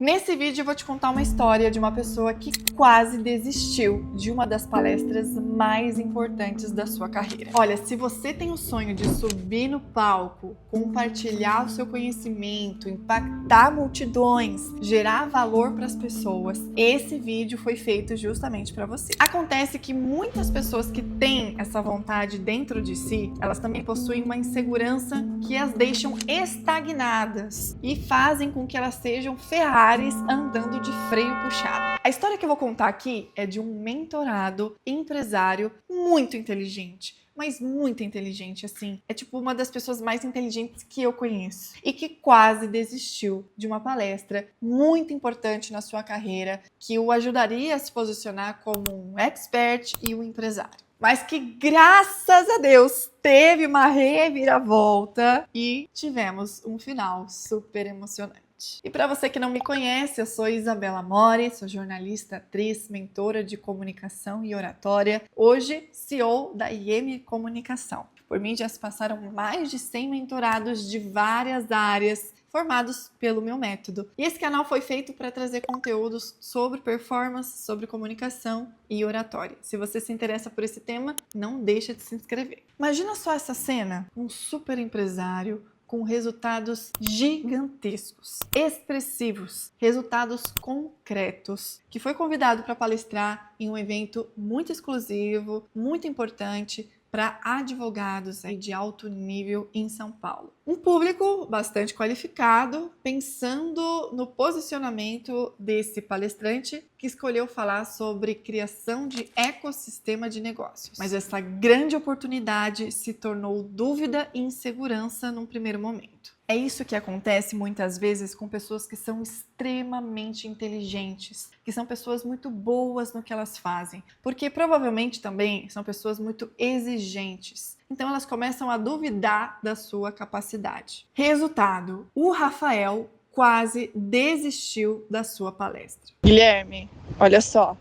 Nesse vídeo eu vou te contar uma história de uma pessoa que quase desistiu de uma das palestras mais importantes da sua carreira. Olha, se você tem o sonho de subir no palco, compartilhar o seu conhecimento, impactar multidões, gerar valor para as pessoas, esse vídeo foi feito justamente para você. Acontece que muitas pessoas que têm essa vontade dentro de si, elas também possuem uma insegurança que as deixam estagnadas e fazem com que elas sejam Ferraris andando de freio puxado. A história que eu vou contar aqui é de um mentorado empresário muito inteligente, mas muito inteligente, assim. É tipo uma das pessoas mais inteligentes que eu conheço. E que quase desistiu de uma palestra muito importante na sua carreira, que o ajudaria a se posicionar como um expert e um empresário. Mas que, graças a Deus, teve uma reviravolta e tivemos um final super emocionante. E para você que não me conhece, eu sou Isabela Mori, sou jornalista, atriz, mentora de comunicação e oratória, hoje CEO da IM Comunicação. Por mim já se passaram mais de 100 mentorados de várias áreas, formados pelo meu método. E esse canal foi feito para trazer conteúdos sobre performance, sobre comunicação e oratória. Se você se interessa por esse tema, não deixa de se inscrever. Imagina só essa cena, um super empresário com resultados gigantescos, expressivos, resultados concretos, que foi convidado para palestrar em um evento muito exclusivo, muito importante, para advogados de alto nível em São Paulo. Um público bastante qualificado, pensando no posicionamento desse palestrante que escolheu falar sobre criação de ecossistema de negócios. Mas essa grande oportunidade se tornou dúvida e insegurança num primeiro momento. É isso que acontece muitas vezes com pessoas que são extremamente inteligentes, que são pessoas muito boas no que elas fazem, porque provavelmente também são pessoas muito exigentes. Então elas começam a duvidar da sua capacidade. Resultado: o Rafael quase desistiu da sua palestra. Guilherme, olha só.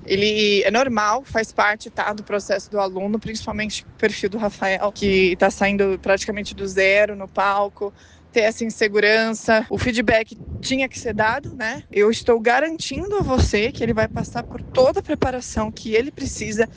Ele é normal, faz parte, tá, do processo do aluno, principalmente o perfil do Rafael, que está saindo praticamente do zero no palco, ter essa insegurança. O feedback tinha que ser dado, né? Eu estou garantindo a você que ele vai passar por toda a preparação que ele precisa,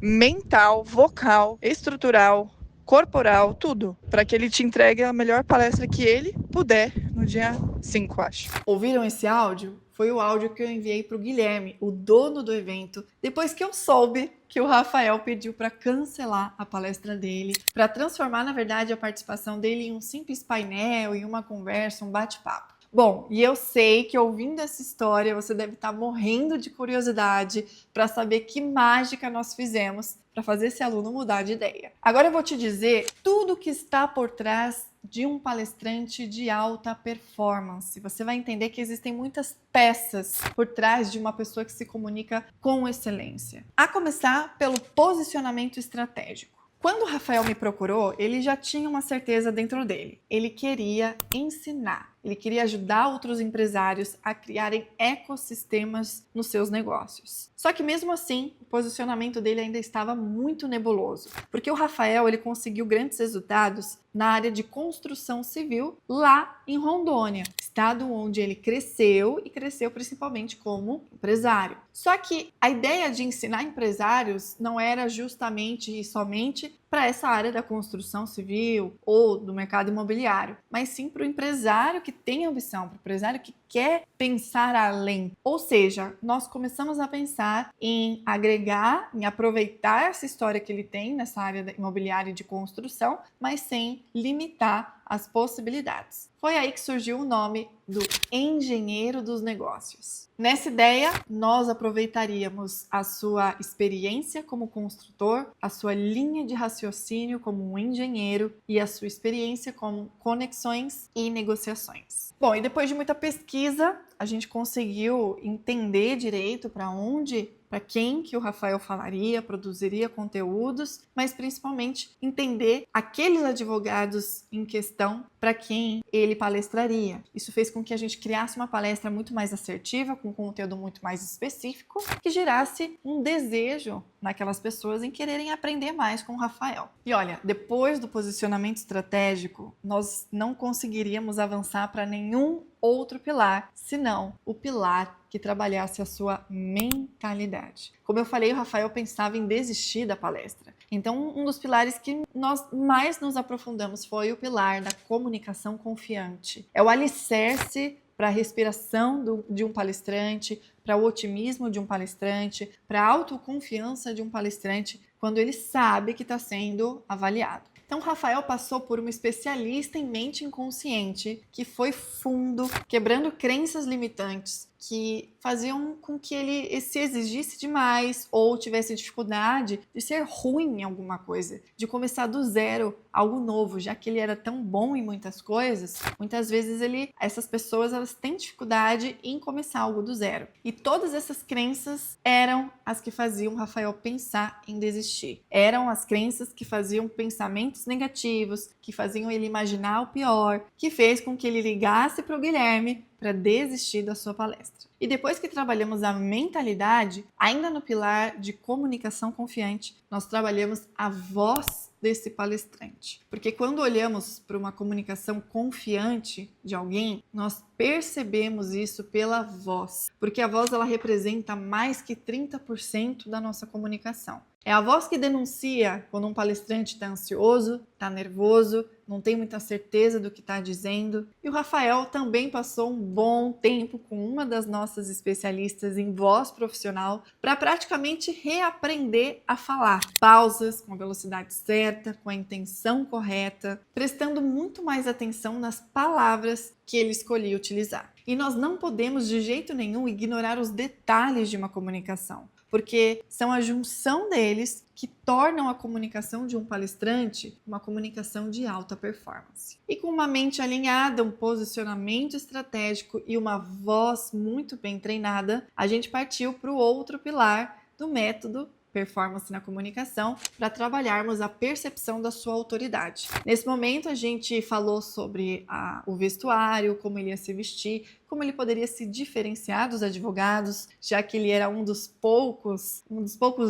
mental, vocal, estrutural, corporal, tudo, para que ele te entregue a melhor palestra que ele puder no dia 5, acho. Ouviram esse áudio? Foi o áudio que eu enviei para o Guilherme, o dono do evento, depois que eu soube que o Rafael pediu para cancelar a palestra dele, para transformar, na verdade, a participação dele em um simples painel, em uma conversa, um bate-papo. Bom, e eu sei que ouvindo essa história você deve estar morrendo de curiosidade para saber que mágica nós fizemos para fazer esse aluno mudar de ideia. Agora eu vou te dizer tudo o que está por trás de um palestrante de alta performance. Você vai entender que existem muitas peças por trás de uma pessoa que se comunica com excelência. A começar pelo posicionamento estratégico. Quando o Rafael me procurou, ele já tinha uma certeza dentro dele. Ele queria ensinar. Ele queria ajudar outros empresários a criarem ecossistemas nos seus negócios. Só que mesmo assim, o posicionamento dele ainda estava muito nebuloso, porque o Rafael ele conseguiu grandes resultados na área de construção civil lá em Rondônia, estado onde ele cresceu e cresceu principalmente como empresário. Só que a ideia de ensinar empresários não era justamente e somente para essa área da construção civil ou do mercado imobiliário, mas sim para o empresário que tem ambição, para o empresário que quer pensar além. Ou seja, nós começamos a pensar em agregar, em aproveitar essa história que ele tem nessa área imobiliária e de construção, mas sem limitar as possibilidades. Foi aí que surgiu o nome do engenheiro dos negócios. Nessa ideia, nós aproveitaríamos a sua experiência como construtor, a sua linha de raciocínio como um engenheiro e a sua experiência como conexões e negociações. Bom, e depois de muita pesquisa, a gente conseguiu entender direito para quem que o Rafael falaria, produziria conteúdos, mas principalmente entender aqueles advogados em questão para quem ele palestraria. Isso fez com que a gente criasse uma palestra muito mais assertiva, com conteúdo muito mais específico, que gerasse um desejo naquelas pessoas em quererem aprender mais com o Rafael. E olha, depois do posicionamento estratégico, nós não conseguiríamos avançar para nenhum outro pilar, senão o pilar que trabalhasse a sua mentalidade. Como eu falei, o Rafael pensava em desistir da palestra. Então, um dos pilares que nós mais nos aprofundamos foi o pilar da comunicação confiante. É o alicerce para a respiração de um palestrante, para o otimismo de um palestrante, para a autoconfiança de um palestrante, quando ele sabe que está sendo avaliado. Então, Rafael passou por uma especialista em mente inconsciente que foi fundo, quebrando crenças limitantes que faziam com que ele se exigisse demais ou tivesse dificuldade de ser ruim em alguma coisa, de começar do zero algo novo, já que ele era tão bom em muitas coisas. Muitas vezes essas pessoas elas têm dificuldade em começar algo do zero. E todas essas crenças eram as que faziam Rafael pensar em desistir. Eram as crenças que faziam pensamentos negativos, que faziam ele imaginar o pior, que fez com que ele ligasse para o Guilherme para desistir da sua palestra. E depois que trabalhamos a mentalidade, ainda no pilar de comunicação confiante, nós trabalhamos a voz desse palestrante. Porque quando olhamos para uma comunicação confiante de alguém, nós percebemos isso pela voz. Porque a voz ela representa mais que 30% da nossa comunicação. É a voz que denuncia quando um palestrante está ansioso, está nervoso, não tem muita certeza do que está dizendo. E o Rafael também passou um bom tempo com uma das nossas especialistas em voz profissional para praticamente reaprender a falar. Pausas com a velocidade certa, com a intenção correta, prestando muito mais atenção nas palavras que ele escolhia utilizar. E nós não podemos de jeito nenhum ignorar os detalhes de uma comunicação, porque são a junção deles que tornam a comunicação de um palestrante uma comunicação de alta performance. E com uma mente alinhada, um posicionamento estratégico e uma voz muito bem treinada, a gente partiu para o outro pilar do método Performance na Comunicação, para trabalharmos a percepção da sua autoridade. Nesse momento, a gente falou sobre o vestuário, como ele ia se vestir, como ele poderia se diferenciar dos advogados, já que ele era um dos poucos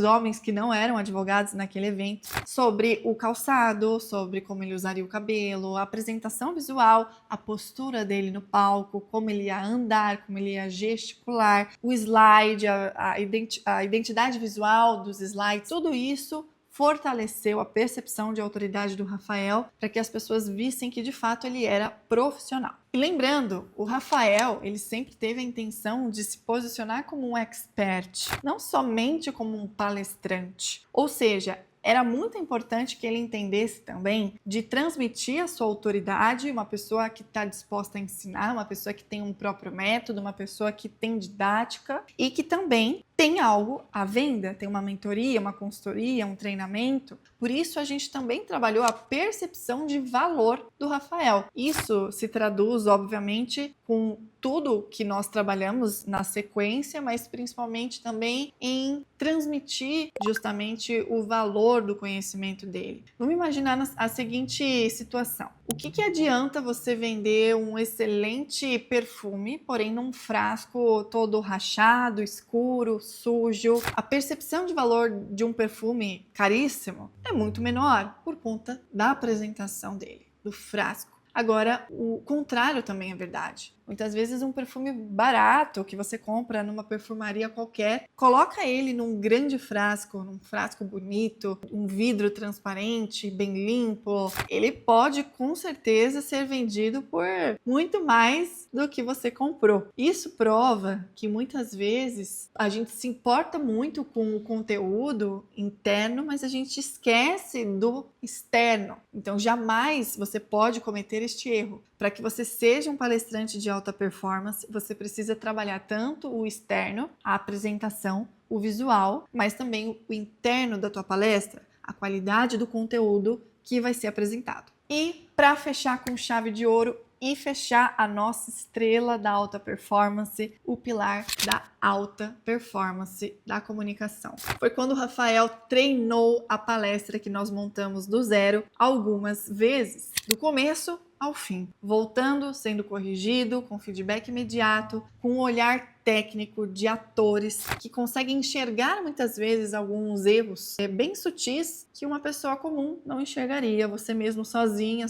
homens que não eram advogados naquele evento, sobre o calçado, sobre como ele usaria o cabelo, a apresentação visual, a postura dele no palco, como ele ia andar, como ele ia gesticular, o slide, a identidade visual dos slides, tudo isso fortaleceu a percepção de autoridade do Rafael para que as pessoas vissem que de fato ele era profissional. E lembrando, o Rafael, ele sempre teve a intenção de se posicionar como um expert, não somente como um palestrante. Ou seja, era muito importante que ele entendesse também de transmitir a sua autoridade, uma pessoa que está disposta a ensinar, uma pessoa que tem um próprio método, uma pessoa que tem didática e que também tem algo à venda, tem uma mentoria, uma consultoria, um treinamento. Por isso, a gente também trabalhou a percepção de valor do Rafael. Isso se traduz, obviamente, com tudo que nós trabalhamos na sequência, mas principalmente também em transmitir justamente o valor do conhecimento dele. Vamos imaginar a seguinte situação. O que adianta você vender um excelente perfume, porém num frasco todo rachado, escuro, sujo? A percepção de valor de um perfume caríssimo é muito menor por conta da apresentação dele, do frasco. Agora, o contrário também é verdade. Muitas vezes um perfume barato que você compra numa perfumaria qualquer, coloca ele num grande frasco, num frasco bonito, um vidro transparente, bem limpo. Ele pode com certeza ser vendido por muito mais do que você comprou. Isso prova que muitas vezes a gente se importa muito com o conteúdo interno, mas a gente esquece do externo. Então jamais você pode cometer este erro. Para que você seja um palestrante de alta performance, você precisa trabalhar tanto o externo, a apresentação, o visual, mas também o interno da tua palestra, a qualidade do conteúdo que vai ser apresentado. E para fechar com chave de ouro e fechar a nossa estrela da alta performance, o pilar da alta performance da comunicação. Foi quando o Rafael treinou a palestra que nós montamos do zero algumas vezes, do começo ao fim, voltando, sendo corrigido, com feedback imediato, com um olhar técnico, de atores, que consegue enxergar muitas vezes alguns erros bem sutis que uma pessoa comum não enxergaria, você mesmo sozinho,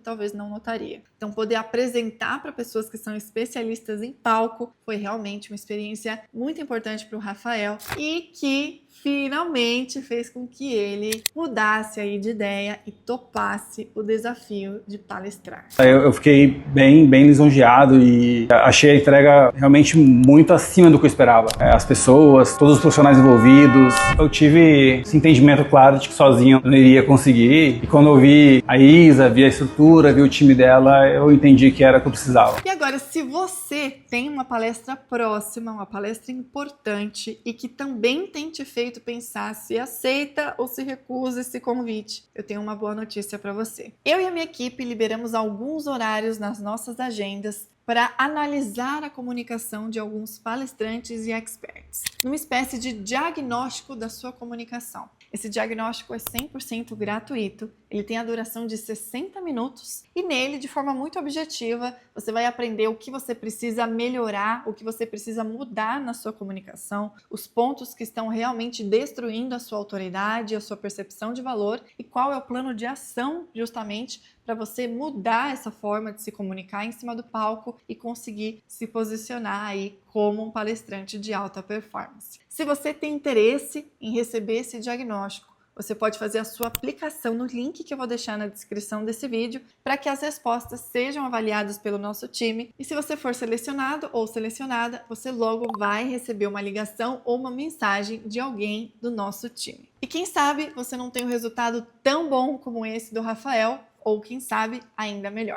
talvez não notaria. Então, poder apresentar para pessoas que são especialistas em palco foi realmente uma experiência muito importante para o Rafael e que finalmente fez com que ele mudasse aí de ideia e topasse o desafio de palestrar. Eu fiquei bem lisonjeado e achei a entrega realmente muito acima do que eu esperava. As pessoas, todos os profissionais envolvidos, eu tive esse entendimento claro de que sozinho eu não iria conseguir. E quando eu vi a Isa, vi a estrutura, vi o time dela, eu entendi que era o que eu precisava. E agora, se você tem uma palestra próxima, uma palestra importante e que também tem te feito pensar se aceita ou se recusa esse convite, eu tenho uma boa notícia para você. Eu e a minha equipe liberamos alguns horários nas nossas agendas para analisar a comunicação de alguns palestrantes e experts, numa espécie de diagnóstico da sua comunicação. Esse diagnóstico é 100% gratuito, ele tem a duração de 60 minutos e nele, de forma muito objetiva, você vai aprender o que você precisa melhorar, o que você precisa mudar na sua comunicação, os pontos que estão realmente destruindo a sua autoridade, a sua percepção de valor e qual é o plano de ação justamente para você mudar essa forma de se comunicar em cima do palco e conseguir se posicionar aí como um palestrante de alta performance. Se você tem interesse em receber esse diagnóstico, você pode fazer a sua aplicação no link que eu vou deixar na descrição desse vídeo para que as respostas sejam avaliadas pelo nosso time. E se você for selecionado ou selecionada, você logo vai receber uma ligação ou uma mensagem de alguém do nosso time. E quem sabe você não tem um resultado tão bom como esse do Rafael, ou quem sabe ainda melhor.